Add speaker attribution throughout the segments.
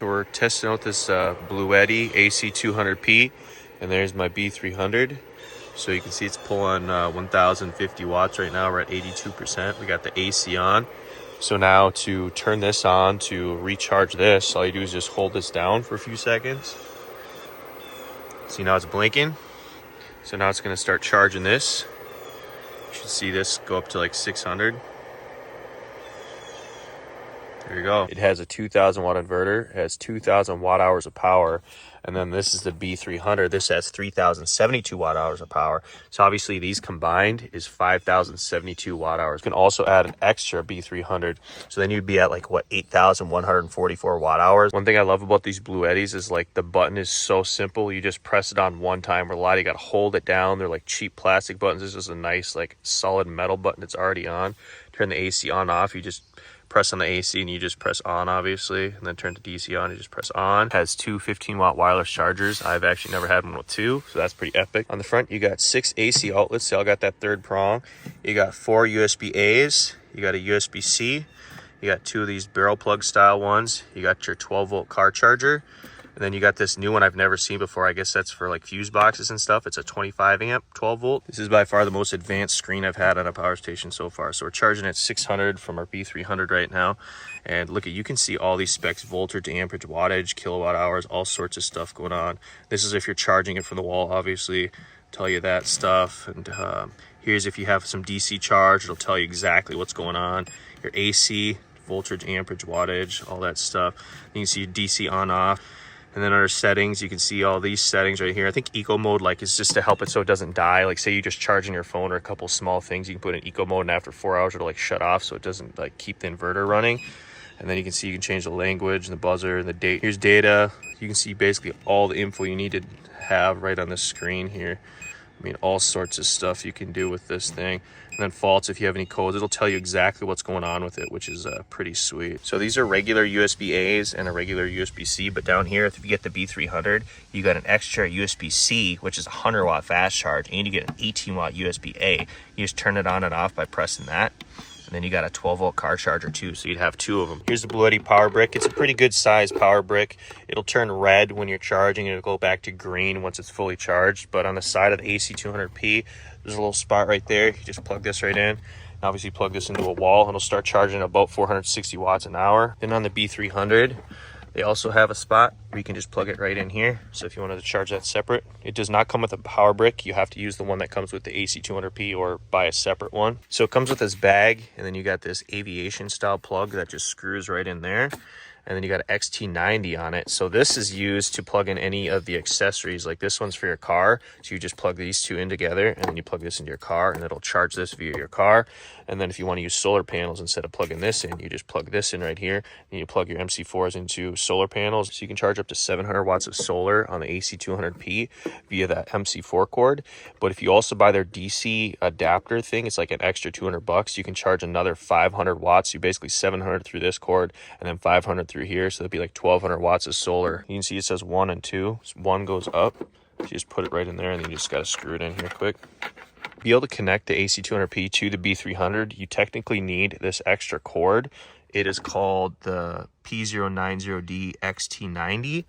Speaker 1: we're testing out this Bluetti AC200P, and there's my B300. So you can see it's pulling 1050 watts right now. We're at 82%. We got the AC on. So now to turn this on to recharge this, all you do is just hold this down for a few seconds. See, now it's blinking. So now it's going to start charging this. You should see this go up to like 600. There you go. It has a 2000 watt inverter. It has 2000 watt hours of power. And then this is the B300. This has 3072 watt hours of power. So obviously these combined is 5072 watt hours. You can also add an extra B300. So then you'd be at like what, 8144 watt hours. One thing I love about these Bluettis is like the button is so simple. You just press it on one time. Where a lot of you got to hold it down. They're like cheap plastic buttons. This is a nice like solid metal button. It's already on. Turn the AC on off. You just press on the AC and you just press on, obviously, and then turn the DC on. You just press on. It has two 15 watt wireless chargers. I've actually never had one with two, so that's pretty epic. On the front, you got 6 AC outlets. They all got that third prong. You got 4 USB A's. You got a USB C. You got 2 of these barrel plug style ones. You got your 12 volt car charger. And then you got this new one I've never seen before. I guess that's for like fuse boxes and stuff. It's a 25 amp, 12 volt. This is by far the most advanced screen I've had on a power station so far. So we're charging at 600 from our B300 right now. And look, you can see all these specs: voltage, amperage, wattage, kilowatt hours, all sorts of stuff going on. This is if you're charging it from the wall, obviously, tell you that stuff. And here's if you have some DC charge, it'll tell you exactly what's going on. Your AC, voltage, amperage, wattage, all that stuff. You can see your DC on, off. And then under settings, you can see all these settings right here. I think eco mode like is just to help it so it doesn't die. Like say you're just charging your phone or a couple small things, you can put in eco mode, and after 4 hours it'll like shut off so it doesn't like keep the inverter running. And then you can see you can change the language and the buzzer and the date. Here's data. You can see basically all the info you need to have right on the screen here. I mean, all sorts of stuff you can do with this thing. And then faults, if you have any codes, it'll tell you exactly what's going on with it, which is pretty sweet. So these are regular USB A's and a regular USB C, but down here, if you get the B300, you got an extra USB C, which is a 100 watt fast charge, and you get an 18 watt USB A. You just turn it on and off by pressing that. And then you got a 12 volt car charger too, so you'd have 2 of them. Here's the Bluetti power brick. It's a pretty good size power brick. It'll turn red when you're charging, and it'll go back to green once it's fully charged. But on the side of the AC200P, there's a little spot right there. You just plug this right in. And obviously plug this into a wall, and it'll start charging about 460 watts an hour. Then on the B300, they also have a spot where you can just plug it right in here. So if you wanted to charge that separate, it does not come with a power brick. You have to use the one that comes with the AC200P or buy a separate one. So it comes with this bag, and then you got this aviation style plug that just screws right in there. And then you got an XT90 on it. So this is used to plug in any of the accessories. Like this one's for your car. So you just plug these 2 in together, and then you plug this into your car, and it'll charge this via your car. And then if you want to use solar panels, instead of plugging this in, you just plug this in right here, and you plug your MC4s into solar panels. So you can charge up to 700 watts of solar on the AC200P via that MC4 cord. But if you also buy their DC adapter thing, it's like an extra $200. You can charge another 500 watts. You basically 700 through this cord, and then 500 through here, so it'd be like 1200 watts of solar. You can see it says 1 and 2. So 1 goes up, so you just put it right in there, and then you just got to screw it in here quick. To be able to connect the AC200P to the B300, you technically need this extra cord. It is called the P090D XT90.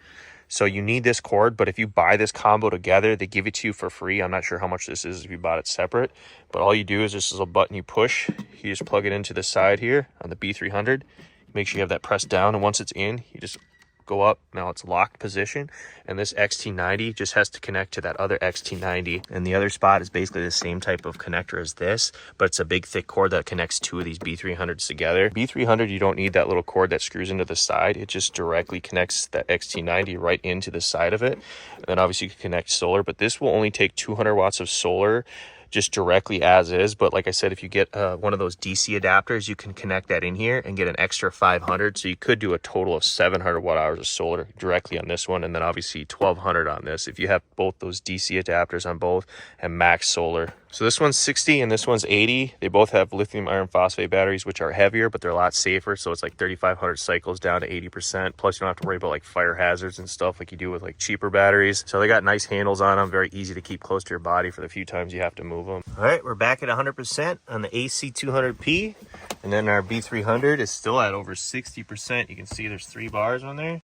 Speaker 1: So you need this cord, but if you buy this combo together, they give it to you for free. I'm not sure how much this is if you bought it separate, but all you do is this is a button you push. You just plug it into the side here on the B300. Make sure you have that pressed down, and once it's in, you just go up. Now it's locked position, and this XT90 just has to connect to that other XT90, and the other spot is basically the same type of connector as this, but it's a big thick cord that connects 2 of these B300s together. B300, you don't need that little cord that screws into the side. It just directly connects that XT90 right into the side of it. And then obviously you can connect solar, but this will only take 200 watts of solar just directly as is. But like I said, if you get one of those DC adapters, you can connect that in here and get an extra 500. So you could do a total of 700 watt hours of solar directly on this one, and then obviously 1200 on this if you have both those DC adapters on both and max solar. So this one's 60 and this one's 80. They both have lithium iron phosphate batteries, which are heavier, but they're a lot safer. So it's like 3,500 cycles down to 80%. Plus you don't have to worry about like fire hazards and stuff like you do with like cheaper batteries. So they got nice handles on them, very easy to keep close to your body for the few times you have to move them. All right, we're back at 100% on the AC200P. And then our B300 is still at over 60%. You can see there's 3 bars on there.